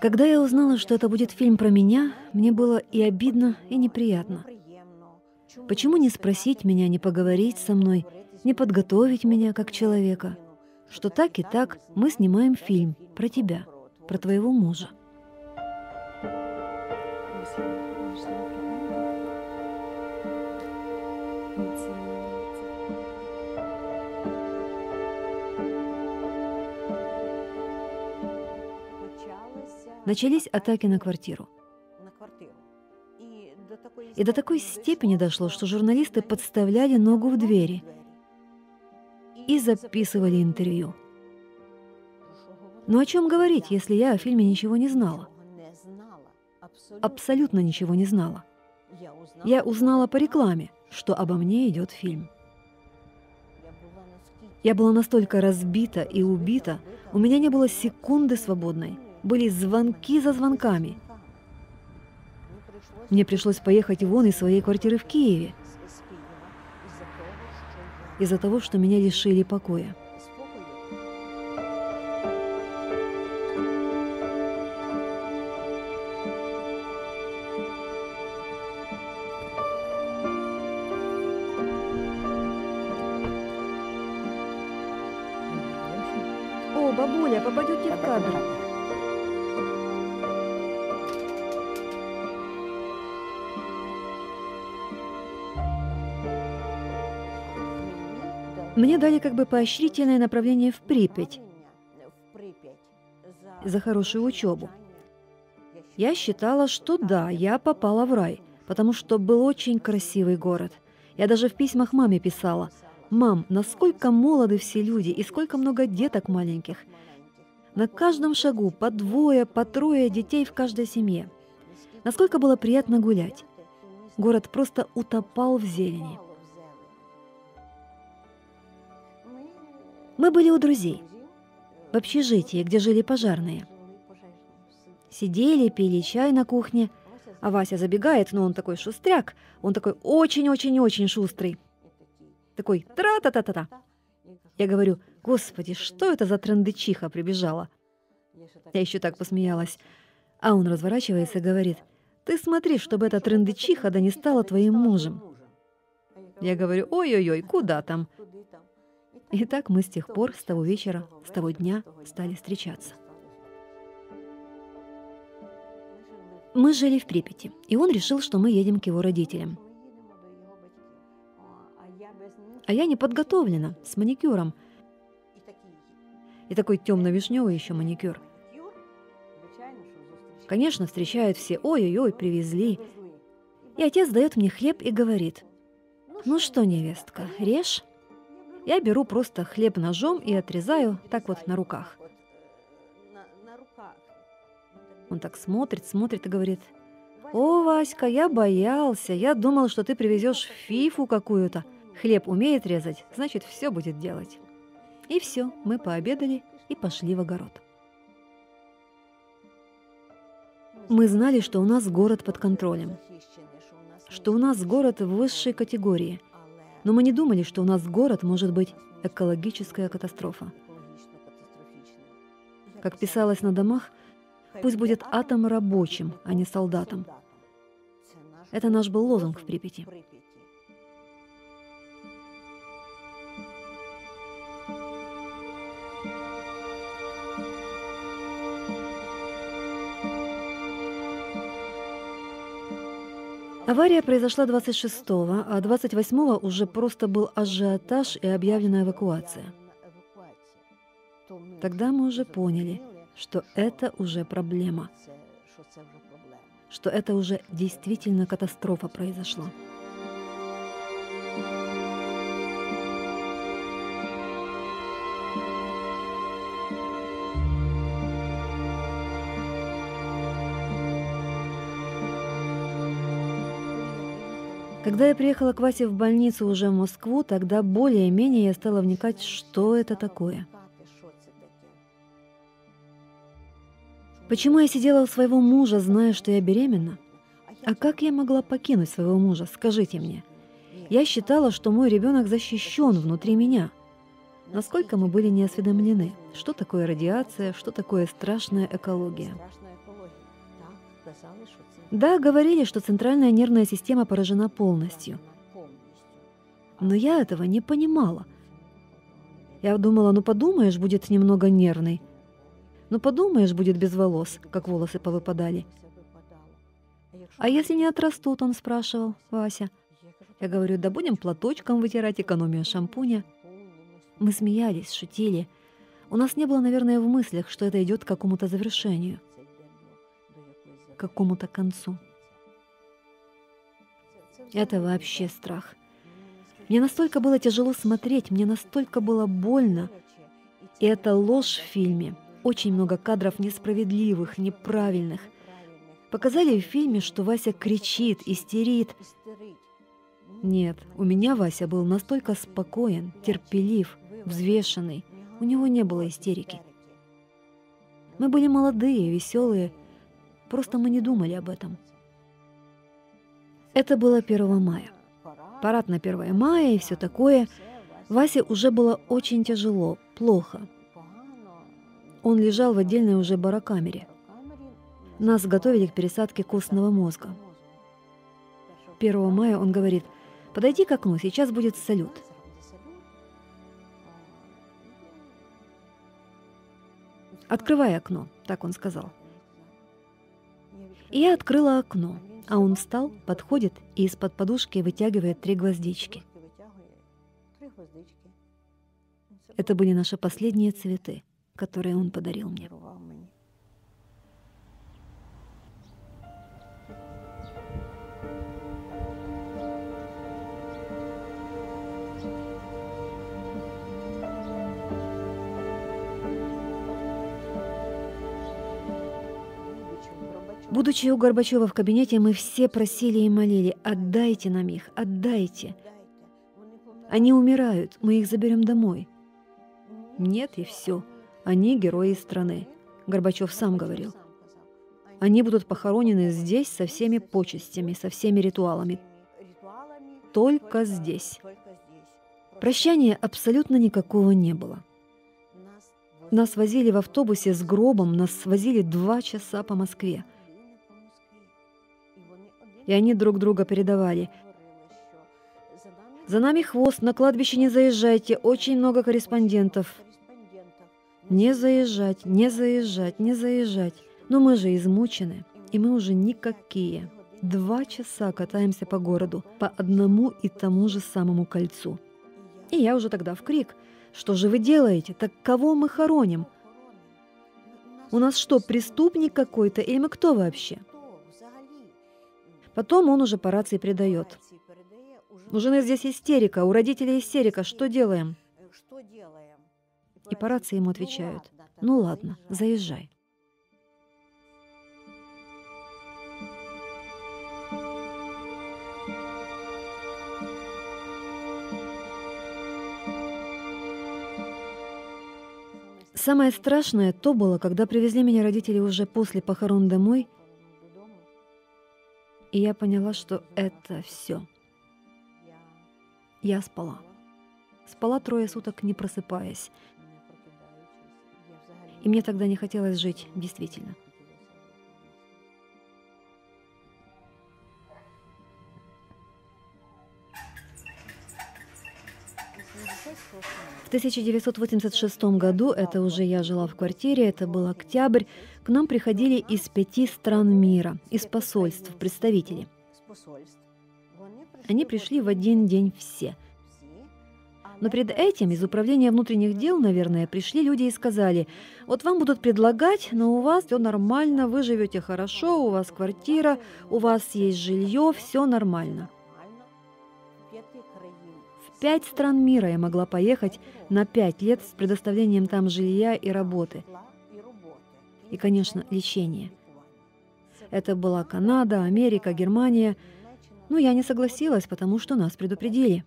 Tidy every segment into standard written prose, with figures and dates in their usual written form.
Когда я узнала, что это будет фильм про меня, мне было и обидно, и неприятно. Почему не спросить меня, не поговорить со мной, не подготовить меня как человека? Что так и так мы снимаем фильм про тебя, про твоего мужа. Начались атаки на квартиру. И до такой степени дошло, что журналисты подставляли ногу в двери и записывали интервью. Но о чем говорить, если я о фильме ничего не знала? Абсолютно ничего не знала. Я узнала по рекламе, что обо мне идет фильм. Я была настолько разбита и убита, у меня не было секунды свободной. Были звонки за звонками. Мне пришлось поехать вон из своей квартиры в Киеве из-за того, что меня лишили покоя. О, бабуля, попадете в кадр. Мне дали как бы поощрительное направление в Припять за хорошую учебу. Я считала, что да, я попала в рай, потому что был очень красивый город. Я даже в письмах маме писала: «Мам, насколько молоды все люди и сколько много деток маленьких. На каждом шагу по двое, по трое детей в каждой семье. Насколько было приятно гулять. Город просто утопал в зелени». Мы были у друзей, в общежитии, где жили пожарные. Сидели, пили чай на кухне, а Вася забегает, но он такой шустряк, он такой очень-очень-очень шустрый. Такой тра-та-та-та-та. Я говорю: «Господи, что это за трындычиха прибежала?» Я еще так посмеялась. А он разворачивается и говорит: «Ты смотри, чтобы эта трындычиха да не стала твоим мужем». Я говорю: «Ой-ой-ой, куда там?» И так мы с тех пор, с того вечера, с того дня стали встречаться. Мы жили в Припяти, и он решил, что мы едем к его родителям. А я не подготовлена, с маникюром. И такой темно-вишневый еще маникюр. Конечно, встречают все: «Ой-ой-ой, привезли». И отец дает мне хлеб и говорит: «Ну что, невестка, режь». Я беру просто хлеб ножом и отрезаю так вот на руках. Он так смотрит и говорит: «О, Васька, я боялся, я думал, что ты привезешь фифу какую-то. Хлеб умеет резать, значит, все будет делать». И все, мы пообедали и пошли в огород. Мы знали, что у нас город под контролем, что у нас город высшей категории. Но мы не думали, что у нас город может быть экологическая катастрофа. Как писалось на домах, пусть будет атом рабочим, а не солдатом. Это наш был лозунг в Припяти. Авария произошла 26-го, а 28-го уже просто был ажиотаж и объявлена эвакуация. Тогда мы уже поняли, что это уже проблема, что это уже действительно катастрофа произошла. Когда я приехала к Васе в больницу уже в Москву, тогда более-менее я стала вникать, что это такое. Почему я сидела у своего мужа, зная, что я беременна? А как я могла покинуть своего мужа, скажите мне? Я считала, что мой ребенок защищен внутри меня. Насколько мы были неосведомлены, что такое радиация, что такое страшная экология. Да, говорили, что центральная нервная система поражена полностью. Но я этого не понимала. Я думала, ну подумаешь, будет немного нервный. Ну подумаешь, будет без волос, как волосы повыпадали. А если не отрастут, он спрашивал, Вася. Я говорю, да будем платочком вытирать, экономию шампуня. Мы смеялись, шутили. У нас не было, наверное, в мыслях, что это идет к какому-то завершению, к какому-то концу. Это вообще страх. Мне настолько было тяжело смотреть, мне настолько было больно. И это ложь в фильме. Очень много кадров несправедливых, неправильных. Показали в фильме, что Вася кричит, истерит. Нет, у меня Вася был настолько спокоен, терпелив, взвешенный. У него не было истерики. Мы были молодые, веселые. Просто мы не думали об этом. Это было 1 мая. Парад на 1 мая и все такое. Васе уже было очень тяжело, плохо. Он лежал в отдельной уже барокамере. Нас готовили к пересадке костного мозга. 1 мая он говорит, подойди к окну, сейчас будет салют. Открывай окно, так он сказал. И я открыла окно, а он встал, подходит и из-под подушки вытягивает 3 гвоздички. Это были наши последние цветы, которые он подарил мне. Будучи у Горбачева в кабинете, мы все просили и молили, отдайте нам их, отдайте. Они умирают, мы их заберем домой. Нет, и все. Они герои страны. Горбачев сам говорил. Они будут похоронены здесь со всеми почестями, со всеми ритуалами. Только здесь. Прощания абсолютно никакого не было. Нас возили в автобусе с гробом, нас возили 2 часа по Москве. И они друг друга передавали. За нами хвост, на кладбище не заезжайте, очень много корреспондентов. Не заезжать, не заезжать, не заезжать. Но мы же измучены, и мы уже никакие. 2 часа катаемся по городу, по одному и тому же самому кольцу. И я уже тогда в крик. Что же вы делаете? Так кого мы хороним? У нас что, преступник какой-то, или мы кто вообще? Потом он уже по рации передает. У жены здесь истерика, у родителей истерика, что делаем? И по рации ему отвечают, ну ладно, заезжай. Самое страшное то было, когда привезли меня родители уже после похорон домой, и я поняла, что это все. Я спала. Спала 3 суток, не просыпаясь. И мне тогда не хотелось жить, действительно. В 1986 году, это уже я жила в квартире, это был октябрь, к нам приходили из 5 стран мира, из посольств, представители. Они пришли в один день все. Но перед этим из управления внутренних дел, наверное, пришли люди и сказали, вот вам будут предлагать, но у вас все нормально, вы живете хорошо, у вас квартира, у вас есть жилье, все нормально. В 5 стран мира я могла поехать на 5 лет с предоставлением там жилья и работы. И, конечно, лечение. Это была Канада, Америка, Германия. Но я не согласилась, потому что нас предупредили.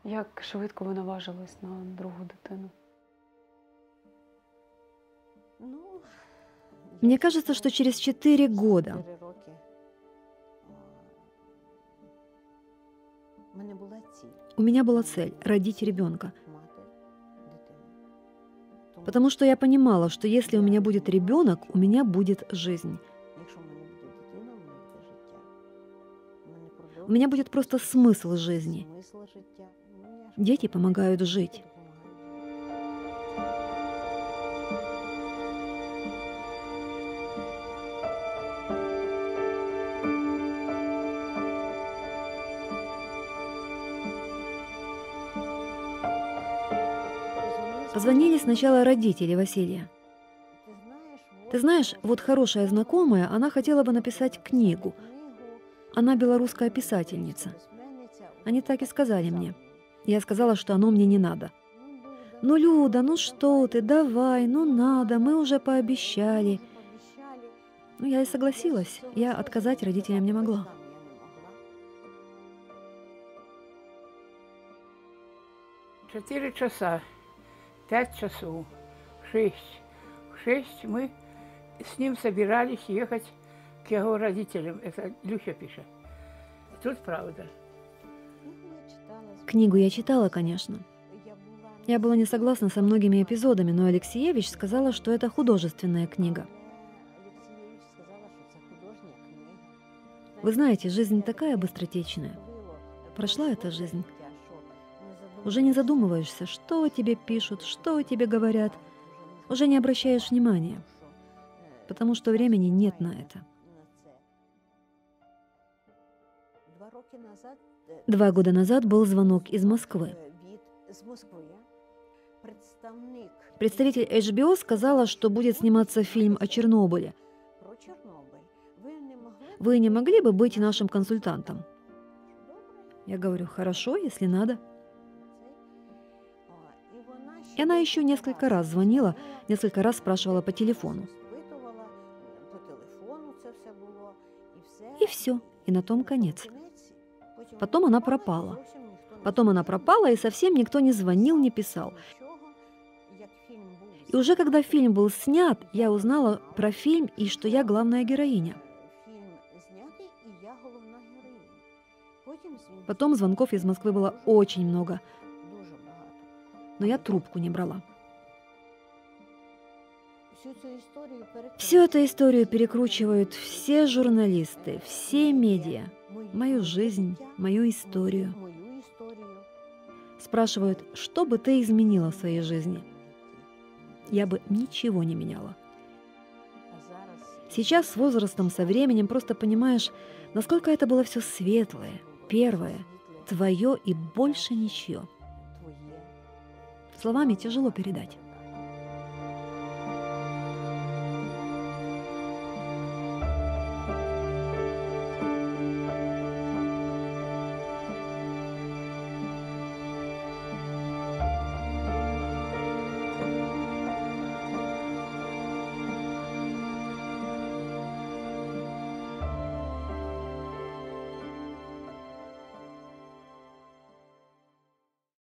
Як швидко ви наважились на другу дитину? Мне кажется, что через 4 года у меня была цель – родить ребенка. Потому что я понимала, что если у меня будет ребенок, у меня будет жизнь. У меня будет просто смысл жизни. Дети помогают жить. Позвонили сначала родители Василия. Ты знаешь, вот хорошая знакомая, она хотела бы написать книгу. Она белорусская писательница. Они так и сказали мне. Я сказала, что оно мне не надо. Ну, Люда, ну что ты, давай, ну надо, мы уже пообещали. Ну, я и согласилась. Я отказать родителям не могла. Четыре часа, 5 часов, 6. В 6 мы с ним собирались ехать к его родителям. Это Люся пишет. Тут правда. Книгу я читала, конечно. Я была не согласна со многими эпизодами, но Алексеевич сказала, что это художественная книга. Вы знаете, жизнь такая быстротечная. Прошла эта жизнь. Уже не задумываешься, что о тебе пишут, что о тебе говорят. Уже не обращаешь внимания, потому что времени нет на это. 2 года назад был звонок из Москвы. Представитель HBO сказала, что будет сниматься фильм о Чернобыле. Вы не могли бы быть нашим консультантом? Я говорю, хорошо, если надо. И она еще несколько раз звонила, несколько раз спрашивала по телефону. И все, и на том конец. Потом она пропала. И совсем никто не звонил, не писал. И уже когда фильм был снят, я узнала про фильм и что я главная героиня. Потом звонков из Москвы было очень много, но я трубку не брала. Всю эту историю перекручивают все журналисты, все медиа. Мою жизнь, мою историю. Спрашивают, что бы ты изменила в своей жизни? Я бы ничего не меняла. Сейчас с возрастом, со временем просто понимаешь, насколько это было все светлое, первое, твое и больше ничье. Словами тяжело передать.